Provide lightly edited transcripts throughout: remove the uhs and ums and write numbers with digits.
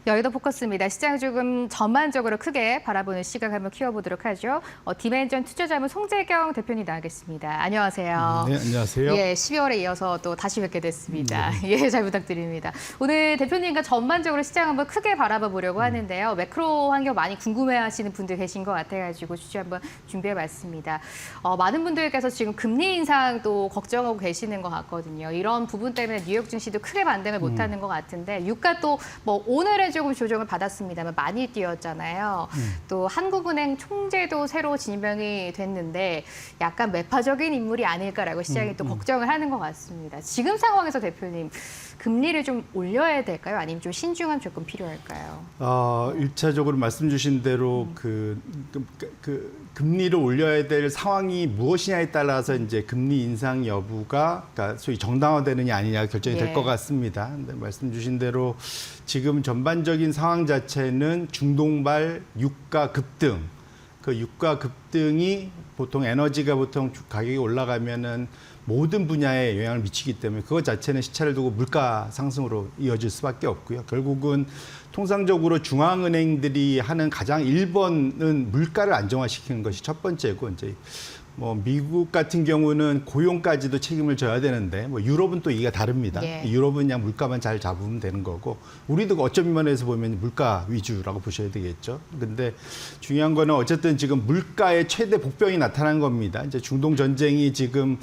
여의도 포커스입니다. 시장 조금 전반적으로 크게 바라보는 시각 한번 키워보도록 하죠. 디멘전 투자자문 송재경 대표님 나가겠습니다. 안녕하세요. 네, 안녕하세요. 예, 12월에 이어서 또 다시 뵙게 됐습니다. 예, 잘 부탁드립니다. 오늘 대표님과 전반적으로 시장 한번 크게 바라봐 보려고 하는데요. 매크로 환경 많이 궁금해하시는 분들 계신 것 같아가지고 주제 한번 준비해봤습니다. 많은 분들께서 지금 금리 인상도 걱정하고 계시는 것 같거든요. 이런 부분 때문에 뉴욕 증시도 크게 반등을 못하는 것 같은데 유가 또 뭐 오늘은 조금 조정을 받았습니다만 많이 뛰었잖아요. 또 한국은행 총재도 새로 지명이 됐는데 약간 매파적인 인물이 아닐까라고 시장이 또 걱정을 하는 것 같습니다. 지금 상황에서 대표님 금리를 좀 올려야 될까요? 아니면 좀 신중함 조금 필요할까요? 일차적으로 말씀 주신 대로 금리를 올려야 될 상황이 무엇이냐에 따라서 이제 금리 인상 여부가 그러니까 소위 정당화되느냐 아니냐 결정이 될 것 같습니다. 근데 말씀 주신 대로 지금 전반적인 상황 자체는 중동발 유가 급등, 그 유가 급등이 보통 에너지가 보통 가격이 올라가면은 모든 분야에 영향을 미치기 때문에 그것 자체는 시차를 두고 물가 상승으로 이어질 수밖에 없고요. 결국은 통상적으로 중앙은행들이 하는 가장 1번은 물가를 안정화시키는 것이 첫 번째고 이제 뭐 미국 같은 경우는 고용까지도 책임을 져야 되는데 뭐 유럽은 또 이게 다릅니다. 예. 유럽은 그냥 물가만 잘 잡으면 되는 거고 우리도 어떤 면에서 보면 물가 위주라고 보셔야 되겠죠. 근데 중요한 거는 어쨌든 지금 물가의 최대 복병이 나타난 겁니다. 이제 중동 전쟁이 지금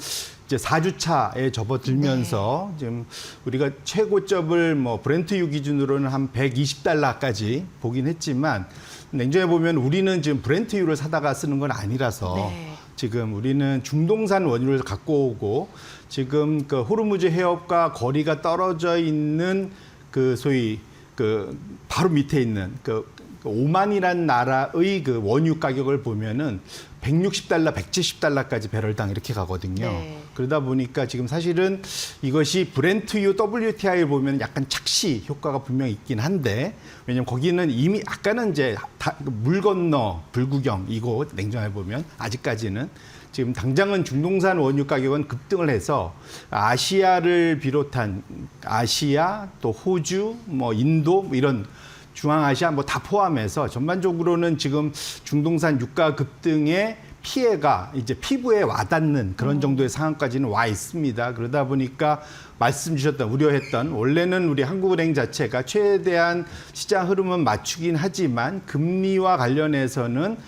이제 4주차에 접어들면서 지금 우리가 최고점을 뭐 브렌트유 기준으로는 한 120달러까지 보긴 했지만 냉정해 보면 우리는 지금 브렌트유를 사다가 쓰는 건 아니라서 지금 우리는 중동산 원유를 갖고 오고 지금 그 호르무즈 해협과 거리가 떨어져 있는 그 소위 그 바로 밑에 있는 그 오만이란 나라의 그 원유 가격을 보면은 160달러, 170달러까지 배럴당 이렇게 가거든요. 네. 그러다 보니까 지금 사실은 이것이 브렌트유 WTI를 보면 약간 착시 효과가 분명히 있긴 한데 왜냐면 거기는 이미 아까는 이제 물 건너 불구경이고 냉정해 보면 아직까지는 지금 당장은 중동산 원유 가격은 급등을 해서 아시아를 비롯한 아시아 또 호주 뭐 인도 뭐 이런 중앙아시아 뭐 다 포함해서 전반적으로는 지금 중동산 유가 급등의 피해가 이제 피부에 와닿는 그런 정도의 상황까지는 와 있습니다. 그러다 보니까 말씀 주셨던 우려했던 원래는 우리 한국은행 자체가 최대한 시장 흐름은 맞추긴 하지만 금리와 관련해서는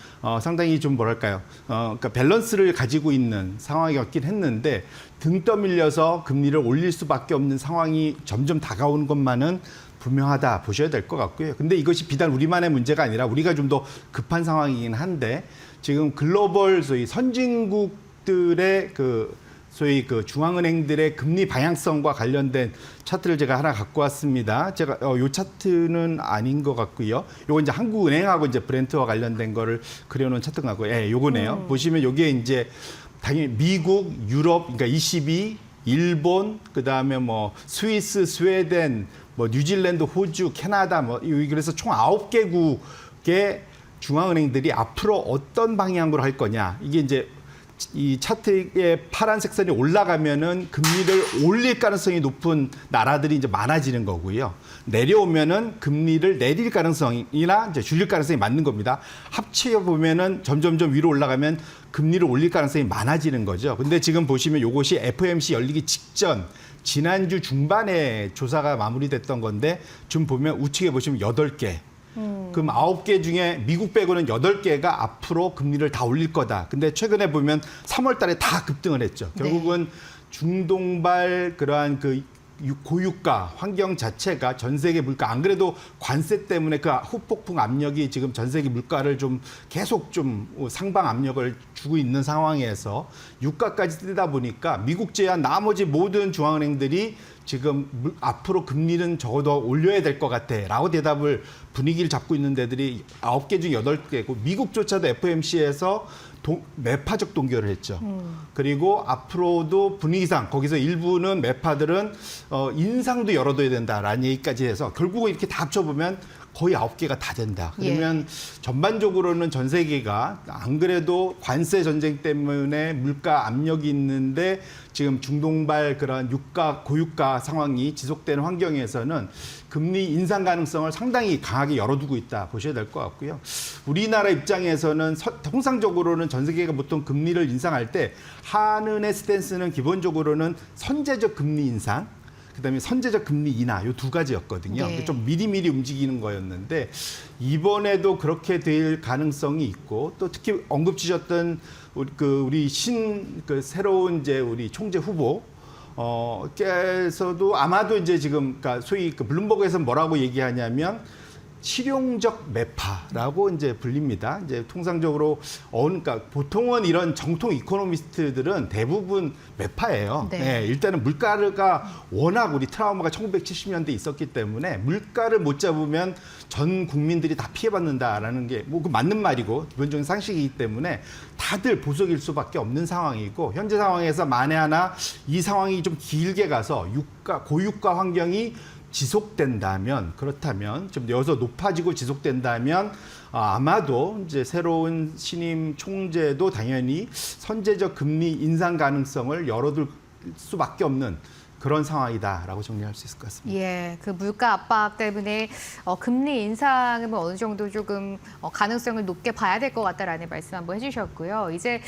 상당히 좀 뭐랄까요? 그러니까 밸런스를 가지고 있는 상황이었긴 했는데 등 떠밀려서 금리를 올릴 수밖에 없는 상황이 점점 다가오는 것만은 분명하다 보셔야 될 것 같고요. 근데 이것이 비단 우리만의 문제가 아니라 우리가 좀 더 급한 상황이긴 한데 지금 글로벌 소위 선진국들의 그 소위 그 중앙은행들의 금리 방향성과 관련된 차트를 제가 하나 갖고 왔습니다. 제가 요 차트는 아닌 것 같고요. 요건 이제 한국은행하고 이제 브렌트와 관련된 거를 그려놓은 차트가고, 예, 요거네요. 보시면 요게 이제 당연히 미국, 유럽, 그러니까 22, 일본, 그 다음에 뭐 스위스, 스웨덴, 뭐 뉴질랜드, 호주, 캐나다, 뭐 그래서 총 9개국의 중앙은행들이 앞으로 어떤 방향으로 할 거냐. 이게 이제 이 차트의 파란색 선이 올라가면은 금리를 올릴 가능성이 높은 나라들이 이제 많아지는 거고요. 내려오면은 금리를 내릴 가능성이나 이제 줄일 가능성이 맞는 겁니다. 합치어 보면은 점점점 위로 올라가면 금리를 올릴 가능성이 많아지는 거죠. 근데 지금 보시면 요것이 FOMC 열리기 직전 지난주 중반에 조사가 마무리됐던 건데 좀 보면 우측에 보시면 8개. 그럼 9개 중에 미국 빼고는 8개가 앞으로 금리를 다 올릴 거다. 근데 최근에 보면 3월 달에 다 급등을 했죠. 결국은 중동발 그러한 그 고유가 환경 자체가 전 세계 물가 안 그래도 관세 때문에 그 후폭풍 압력이 지금 전 세계 물가를 좀 계속 좀 상방 압력을 주고 있는 상황에서 유가까지 뜨다 보니까 미국 제한 나머지 모든 중앙은행들이 지금 앞으로 금리는 적어도 올려야 될 것 같아라고 대답을 분위기를 잡고 있는 데들이 9개 중 8개고 미국조차도 FOMC에서 매파적 동결을 했죠. 그리고 앞으로도 분위기상 거기서 일부는 매파들은 인상도 열어둬야 된다라는 얘기까지 해서 결국은 이렇게 다 합쳐보면 거의 9개가 다 된다. 예. 그러면 전반적으로는 전 세계가 안 그래도 관세 전쟁 때문에 물가 압력이 있는데 지금 중동발 그런 고유가 상황이 지속되는 환경에서는 금리 인상 가능성을 상당히 강하게 열어두고 있다 보셔야 될 것 같고요. 우리나라 입장에서는 통상적으로는 전 세계가 보통 금리를 인상할 때 한은의 스탠스는 기본적으로는 선제적 금리 인상, 그다음에 선제적 금리 인하 요 두 가지였거든요. 네. 좀 미리미리 움직이는 거였는데 이번에도 그렇게 될 가능성이 있고 또 특히 언급 주셨던 우리 새로운 이제 우리 총재 후보 께서도 아마도 이제 지금 그러니까 소위 블룸버그에서 뭐라고 얘기하냐면 실용적 매파라고 이제 불립니다. 이제 통상적으로 그러니까 보통은 이런 정통 이코노미스트들은 대부분 매파예요. 네. 네, 일단은 물가가 워낙 우리 트라우마가 1970년대 있었기 때문에 물가를 못 잡으면 전 국민들이 다 피해받는다라는 게 뭐 그 맞는 말이고 기본적인 상식이기 때문에 다들 보석일 수밖에 없는 상황이고 현재 상황에서 만에 하나 이 상황이 좀 길게 가서 고유가 환경이 지속된다면 그렇다면 좀 여기서 높아지고 지속된다면 아마도 이제 새로운 신임 총재도 당연히 선제적 금리 인상 가능성을 열어둘 수밖에 없는 그런 상황이다라고 정리할 수 있을 것 같습니다. 예, 그 물가 압박 때문에 금리 인상은 어느 정도 조금 가능성을 높게 봐야 될 것 같다라는 말씀 한번 해주셨고요. 이제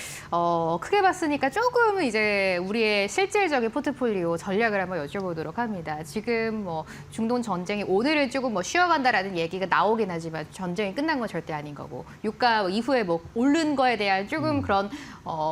크게 봤으니까 조금은 이제 우리의 실질적인 포트폴리오 전략을 한번 여쭤보도록 합니다. 지금 뭐 중동 전쟁이 오늘은 조금 뭐 쉬어간다라는 얘기가 나오긴 하지만 전쟁이 끝난 건 절대 아닌 거고 유가 이후에 뭐 오른 거에 대한 조금 그런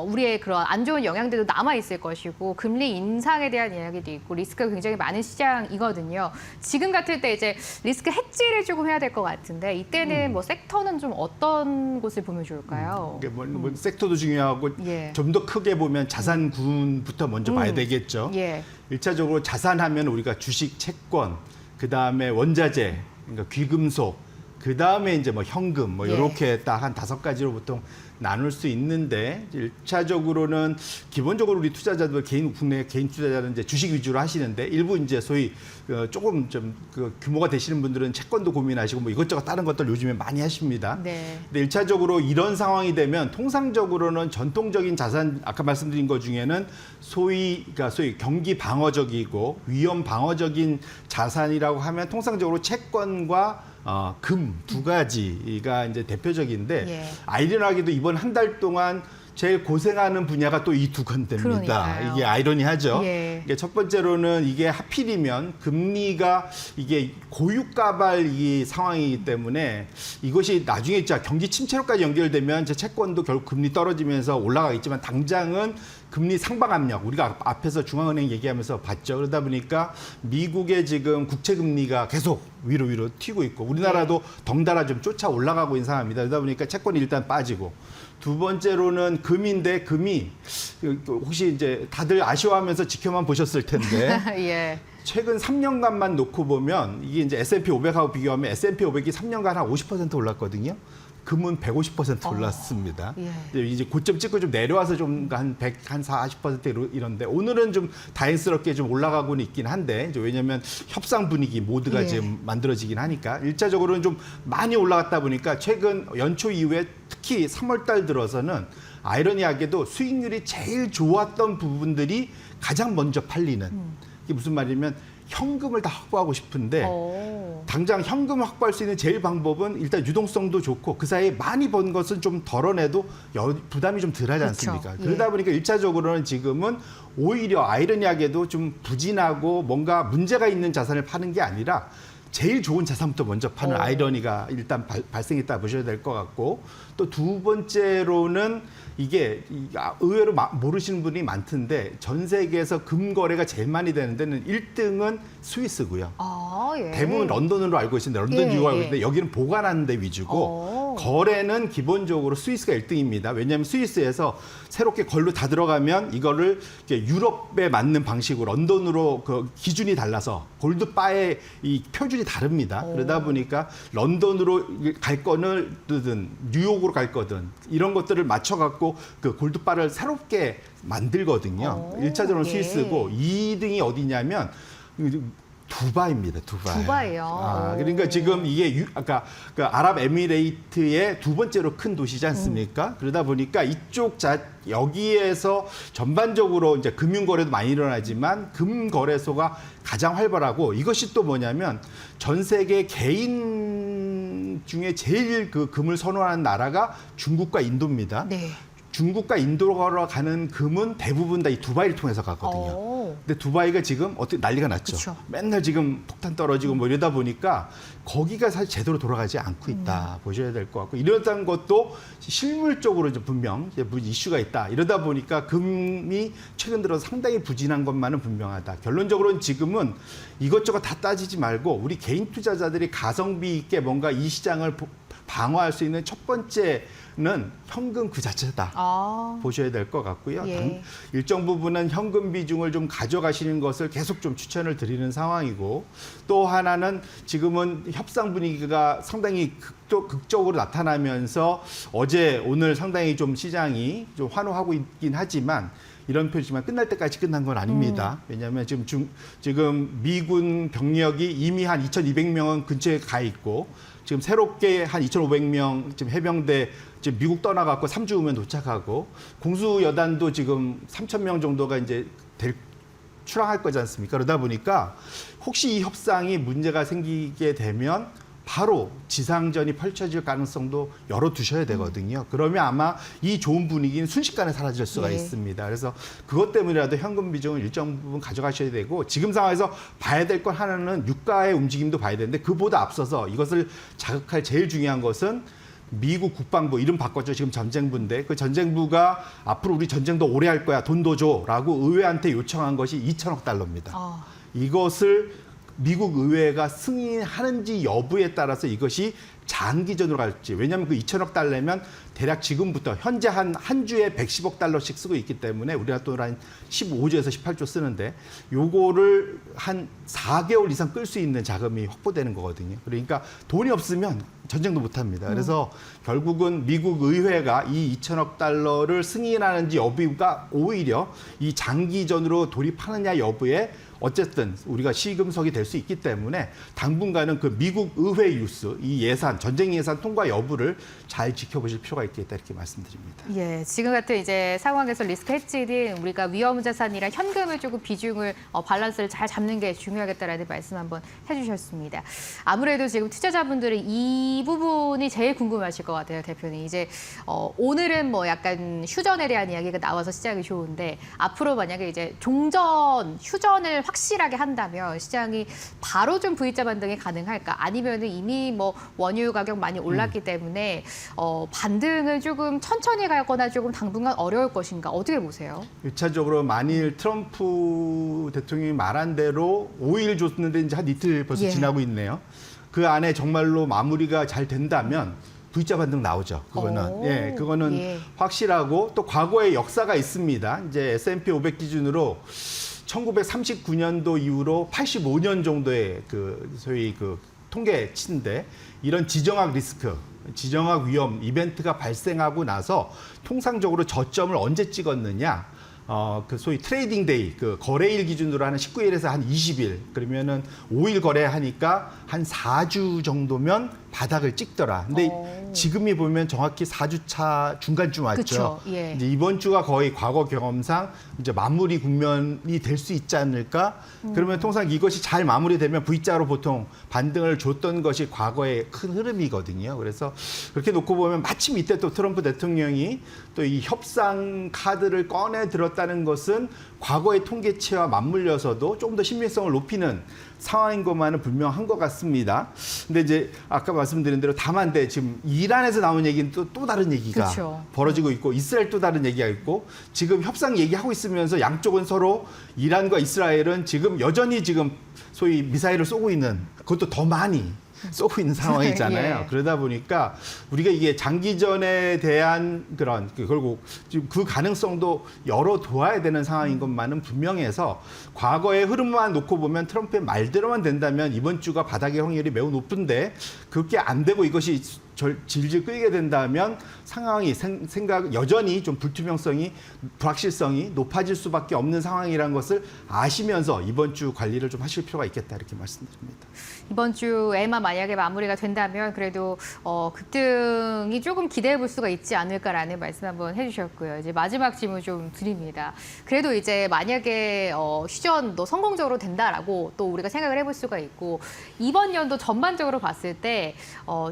우리의 그런 안 좋은 영향들도 남아 있을 것이고 금리 인상에 대한 이야기도 있고 리스크가 굉장히 많은 시장이거든요. 지금 같을 때 이제 리스크 해지를 조금 해야 될 것 같은데 이때는 뭐 섹터는 좀 어떤 곳을 보면 좋을까요? 뭐 섹터도 중요하고 예. 좀 더 크게 보면 자산군부터 먼저 봐야 되겠죠. 예. 1차적으로 자산하면 우리가 주식, 채권, 그다음에 원자재, 그러니까 귀금속, 그다음에 이제 뭐 현금 뭐 예. 이렇게 딱 한 5가지로 보통 나눌 수 있는데 1차적으로는 기본적으로 우리 투자자들 국내 개인 투자자는 이제 주식 위주로 하시는데 일부 이제 소위 조금 좀 규모가 되시는 분들은 채권도 고민하시고 뭐 이것저것 다른 것들 요즘에 많이 하십니다. 네. 근데 1차적으로 이런 상황이 되면 통상적으로는 전통적인 자산 아까 말씀드린 것 중에는 소위 경기 방어적이고 위험 방어적인 자산이라고 하면 통상적으로 채권과 금 두 가지가 이제 대표적인데 예. 아이러니하게도 이번 한 달 동안 제일 고생하는 분야가 또 이 두 건대입니다. 그러니까요. 이게 아이러니하죠. 예. 이게 첫 번째로는 이게 하필이면 금리가 이게 고유가발 이 상황이기 때문에 이것이 나중에 진짜 경기 침체로까지 연결되면 제 채권도 결국 금리 떨어지면서 올라가겠지만 당장은 금리 상방 압력 우리가 앞에서 중앙은행 얘기하면서 봤죠. 그러다 보니까 미국의 지금 국채 금리가 계속 위로 튀고 있고 우리나라도 덩달아 좀 쫓아 올라가고 있는 상황입니다. 그러다 보니까 채권이 일단 빠지고 두 번째로는 금인데 금이 혹시 이제 다들 아쉬워하면서 지켜만 보셨을 텐데 예. 최근 3년간만 놓고 보면 이게 이제 S&P 500하고 비교하면 S&P 500이 3년간 한 50% 올랐거든요. 금은 150% 올랐습니다. 예. 이제 고점 찍고 좀 내려와서 좀 한 40% 이런데 오늘은 좀 다행스럽게 좀 올라가고는 있긴 한데 이제 왜냐하면 협상 분위기 모두가 예. 지금 만들어지긴 하니까 1차적으로는 좀 많이 올라갔다 보니까 최근 연초 이후에 특히 3월 달 들어서는 아이러니하게도 수익률이 제일 좋았던 부분들이 가장 먼저 팔리는 이게 무슨 말이냐면 현금을 다 확보하고 싶은데 당장 현금을 확보할 수 있는 제일 방법은 일단 유동성도 좋고 그 사이에 많이 번 것은 좀 덜어내도 부담이 좀 덜하지 않습니까? 그렇죠. 그러다 보니까 1차적으로는 지금은 오히려 아이러니하게도 좀 부진하고 뭔가 문제가 있는 자산을 파는 게 아니라 제일 좋은 자산부터 먼저 파는 아이러니가 일단 발생했다 보셔야 될 것 같고 또 두 번째로는 이게 의외로 모르시는 분이 많던데 전 세계에서 금 거래가 제일 많이 되는 데는 1등은 스위스고요. 예. 대부분 런던으로 알고 계신데 런던 유로 알고 있는데 여기는 보관하는 데 위주고 거래는 기본적으로 스위스가 1등입니다. 왜냐하면 스위스에서 새롭게 걸로 다 들어가면 이거를 유럽에 맞는 방식으로 런던으로 그 기준이 달라서 골드바의 이 표준이 다릅니다. 그러다 보니까 런던으로 갈 거든 뉴욕으로 갈 거든 이런 것들을 맞춰갖고 그 골드바를 새롭게 만들거든요. 1차적으로 예. 스위스고 2등이 어디냐면 두바이입니다. 두바이. 두바이요. 그러니까 지금 이게 아까 그 아랍에미레이트의 두 번째로 큰 도시지 않습니까? 그러다 보니까 여기에서 전반적으로 이제 금융 거래도 많이 일어나지만 금 거래소가 가장 활발하고, 이것이 또 뭐냐면 전 세계 개인 중에 제일 그 금을 선호하는 나라가 중국과 인도입니다. 네. 중국과 인도로 가는 금은 대부분 다 이 두바이를 통해서 가거든요. 근데 두바이가 지금 어떻게 난리가 났죠. 그쵸. 맨날 지금 폭탄 떨어지고 뭐 이러다 보니까 거기가 사실 제대로 돌아가지 않고 있다 보셔야 될 것 같고, 이러던 것도 실물적으로 이제 분명 이제 이슈가 있다. 이러다 보니까 금이 최근 들어서 상당히 부진한 것만은 분명하다. 결론적으로는 지금은 이것저것 다 따지지 말고 우리 개인 투자자들이 가성비 있게 뭔가 이 시장을 방어할 수 있는 첫 번째는 현금 그 자체다. 보셔야 될 것 같고요. 예. 일정 부분은 현금 비중을 좀 가져가시는 것을 계속 좀 추천을 드리는 상황이고, 또 하나는 지금은 협상 분위기가 상당히 극적으로 나타나면서 어제 오늘 상당히 좀 시장이 좀 환호하고 있긴 하지만, 이런 표지만 끝날 때까지 끝난 건 아닙니다. 왜냐하면 지금 미군 병력이 이미 한 2,200명은 근처에 가 있고, 지금 새롭게 한 2,500명 지금 해병대 지금 미국 떠나갖고 3주 후면 도착하고, 공수 여단도 지금 3,000명 정도가 이제 출항할 거지 않습니까? 그러다 보니까 혹시 이 협상이 문제가 생기게 되면 바로 지상전이 펼쳐질 가능성도 열어두셔야 되거든요. 그러면 아마 이 좋은 분위기는 순식간에 사라질 수가 있습니다. 그래서 그것 때문이라도 현금 비중을 일정 부분 가져가셔야 되고, 지금 상황에서 봐야 될 건 하나는 유가의 움직임도 봐야 되는데, 그보다 앞서서 이것을 자극할 제일 중요한 것은 미국 국방부, 이름 바꿨죠. 지금 전쟁부인데, 그 전쟁부가 앞으로 우리 전쟁 더 오래 할 거야, 돈도 줘라고 의회한테 요청한 것이 2천억 달러입니다. 이것을 미국 의회가 승인하는지 여부에 따라서 이것이 장기전으로 갈지. 왜냐하면 그 2천억 달러면 대략 지금부터 현재 한 주에 110억 달러씩 쓰고 있기 때문에 우리나라 돈으로 한 15조에서 18조 쓰는데, 요거를 한 4개월 이상 끌 수 있는 자금이 확보되는 거거든요. 그러니까 돈이 없으면 전쟁도 못 합니다. 그래서 결국은 미국 의회가 이 2천억 달러를 승인하는지 여부가 오히려 이 장기전으로 돌입하느냐 여부에 어쨌든 우리가 시금석이 될 수 있기 때문에 당분간은 그 미국 의회 뉴스, 이 예산, 전쟁 예산 통과 여부를 잘 지켜보실 필요가 있겠다, 이렇게 말씀드립니다. 예, 지금 같은 이제 상황에서 리스크 해지는 우리가 위험 자산이랑 현금을 조금 비중을 밸런스를 잘 잡는 게 중요하겠다라는 말씀 한번 해주셨습니다. 아무래도 지금 투자자분들은 이 부분이 제일 궁금하실 것 같아요, 대표님. 이제 오늘은 뭐 약간 휴전에 대한 이야기가 나와서 시작이 좋은데, 앞으로 만약에 이제 종전, 휴전을 확실하게 한다면 시장이 바로 좀 V자 반등이 가능할까? 아니면 이미 뭐 원유 가격 많이 올랐기 때문에 반등을 조금 천천히 가거나 조금 당분간 어려울 것인가? 어떻게 보세요? 1차적으로 만일 트럼프 대통령이 말한 대로 5일 줬는데 이제 한 이틀 벌써 지나고 있네요. 그 안에 정말로 마무리가 잘 된다면 V자 반등 나오죠. 그거는 그거는 확실하고, 또 과거의 역사가 있습니다. 이제 S&P 500 기준으로 1939년도 이후로 85년 정도의 그 소위 그 통계치인데, 이런 지정학 리스크, 지정학 위험 이벤트가 발생하고 나서 통상적으로 저점을 언제 찍었느냐? 그 소위 트레이딩 데이, 그 거래일 기준으로 하는 19일에서 한 20일, 그러면은 5일 거래하니까 한 4주 정도면 바닥을 찍더라. 근데 지금이 보면 정확히 4주차 중간쯤 왔죠. 그쵸, 예. 이제 이번 주가 거의 과거 경험상 이제 마무리 국면이 될 수 있지 않을까? 그러면 통상 이것이 잘 마무리되면 V자로 보통 반등을 줬던 것이 과거의 큰 흐름이거든요. 그래서 그렇게 놓고 보면 마침 이때 또 트럼프 대통령이 또 이 협상 카드를 꺼내 들었다는 것은 과거의 통계치와 맞물려서도 조금 더 신빙성을 높이는 상황인 것만은 분명한 것 같습니다. 근데 이제 아까 말씀드린 대로 다만 지금 이란에서 나온 얘기는 또 다른 얘기가 벌어지고 있고, 이스라엘 또 다른 얘기가 있고, 지금 협상 얘기하고 있으면서 양쪽은 서로, 이란과 이스라엘은 지금 여전히 지금 소위 미사일을 쏘고 있는, 그것도 더 많이 쏘고 있는 상황이잖아요. 그러다 보니까 우리가 이게 장기전에 대한 그런 결국 지금 그 가능성도 열어둬야 되는 상황인 것만은 분명해서, 과거의 흐름만 놓고 보면 트럼프의 말대로만 된다면 이번 주가 바닥의 확률이 매우 높은데, 그렇게 안 되고 이것이 질질 끌게 된다면 상황이 생각 여전히 좀 불투명성이 불확실성이 높아질 수밖에 없는 상황이라는 것을 아시면서 이번 주 관리를 좀 하실 필요가 있겠다 이렇게 말씀드립니다. 이번 주에만 만약에 마무리가 된다면 그래도 급등이 조금 기대해 볼 수가 있지 않을까라는 말씀 한번 해주셨고요. 이제 마지막 질문 좀 드립니다. 그래도 이제 만약에 휴전도 성공적으로 된다라고 또 우리가 생각을 해볼 수가 있고 이번 연도 전반적으로 봤을 때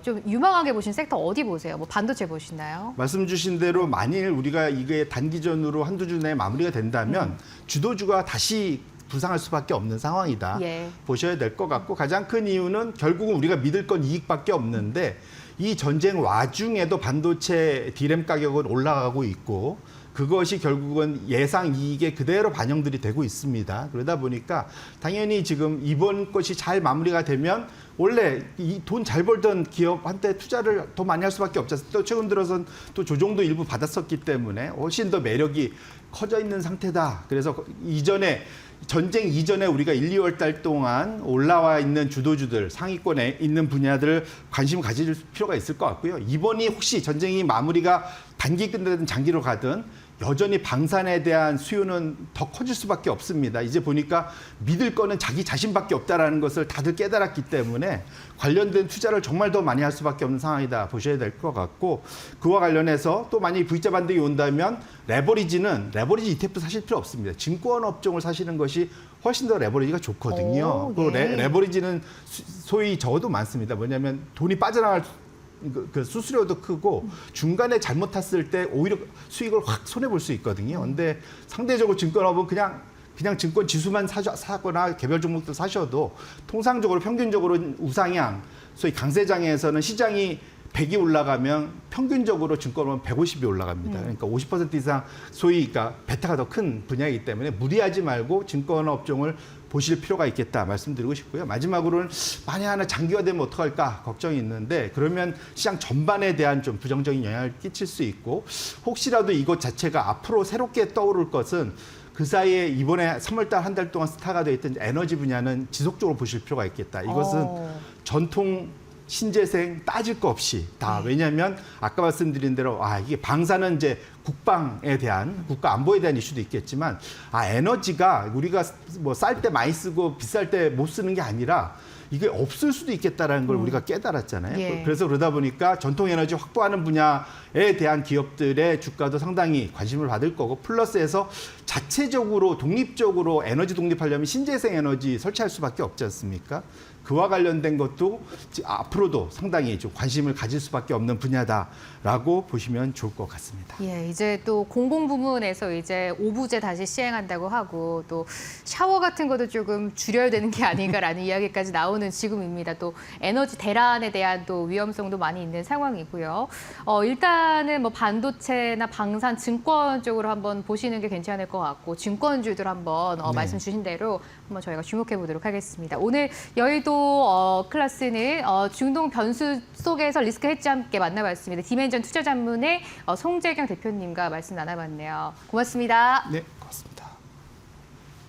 좀 유망하게 보신 섹터 어디 보세요? 뭐 반도체 보시나요? 말씀 주신 대로 만일 우리가 이게 단기전으로 한두 주 내에 마무리가 된다면 주도주가 다시 부상할 수밖에 없는 상황이다. 예. 보셔야 될 것 같고 가장 큰 이유는 결국은 우리가 믿을 건 이익밖에 없는데 이 전쟁 와중에도 반도체 디램 가격은 올라가고 있고 그것이 결국은 예상 이익에 그대로 반영들이 되고 있습니다. 그러다 보니까 당연히 지금 이번 것이 잘 마무리가 되면 원래 이 돈 잘 벌던 기업한테 투자를 더 많이 할 수밖에 없지 않습니까? 또 최근 들어선 또 조정도 일부 받았었기 때문에 훨씬 더 매력이 커져 있는 상태다. 그래서 이전에 전쟁 이전에 우리가 1, 2월 달 동안 올라와 있는 주도주들, 상위권에 있는 분야들을 관심 가질 필요가 있을 것 같고요. 이번이 혹시 전쟁이 마무리가 단기 끝내든 장기로 가든 여전히 방산에 대한 수요는 더 커질 수밖에 없습니다. 이제 보니까 믿을 거는 자기 자신밖에 없다라는 것을 다들 깨달았기 때문에 관련된 투자를 정말 더 많이 할 수밖에 없는 상황이다 보셔야 될 것 같고 그와 관련해서 또 만약에 V자 반등이 온다면 레버리지 ETF 사실 필요 없습니다. 증권 업종을 사시는 것이 훨씬 더 레버리지가 좋거든요. 오, 예. 레버리지는 소위 적어도 많습니다. 뭐냐면 돈이 빠져나갈 그 수수료도 크고 중간에 잘못 탔을 때 오히려 수익을 확 손해 볼 수 있거든요. 근데 상대적으로 증권업은 그냥 증권 지수만 사거나 개별 종목들 사셔도 통상적으로 평균적으로 우상향, 소위 강세장에서는 시장이 100이 올라가면 평균적으로 증권업은 150이 올라갑니다. 그러니까 50% 이상 소위 그러니까 베타가 더 큰 분야이기 때문에 무리하지 말고 증권 업종을 보실 필요가 있겠다 말씀드리고 싶고요. 마지막으로는 만약 하나 장기화되면 어떡할까 걱정이 있는데 그러면 시장 전반에 대한 좀 부정적인 영향을 끼칠 수 있고 혹시라도 이것 자체가 앞으로 새롭게 떠오를 것은 그 사이에 이번에 3월 달 한 달 동안 스타가 돼 있던 에너지 분야는 지속적으로 보실 필요가 있겠다. 이것은 전통 신재생 따질 거 없이 다 왜냐하면 아까 말씀드린 대로 이게 방사는 이제 국방에 대한 국가 안보에 대한 이슈도 있겠지만 에너지가 우리가 뭐 쌀 때 많이 쓰고 비쌀 때 못 쓰는 게 아니라 이게 없을 수도 있겠다라는 걸 우리가 깨달았잖아요. 예. 그래서 그러다 보니까 전통 에너지 확보하는 분야에 대한 기업들의 주가도 상당히 관심을 받을 거고 플러스해서 자체적으로 독립적으로 에너지 독립하려면 신재생 에너지 설치할 수밖에 없지 않습니까? 그와 관련된 것도 앞으로도 상당히 좀 관심을 가질 수밖에 없는 분야다라고 보시면 좋을 것 같습니다. 예, 이제 또 공공 부문에서 이제 오부제 다시 시행한다고 하고 또 샤워 같은 것도 조금 줄여야 되는 게 아닌가라는 이야기까지 나오는 지금입니다. 또 에너지 대란에 대한 또 위험성도 많이 있는 상황이고요. 일단은 뭐 반도체나 방산, 증권 쪽으로 한번 보시는 게 괜찮을 것 같고 증권주들 한번 말씀 주신 대로 한번 저희가 주목해 보도록 하겠습니다. 오늘 여의도 클래스는 중동 변수 속에서 리스크 헤지 함께 만나봤습니다. 디멘전 투자전문의 송재경 대표님과 말씀 나눠봤네요. 고맙습니다. 네.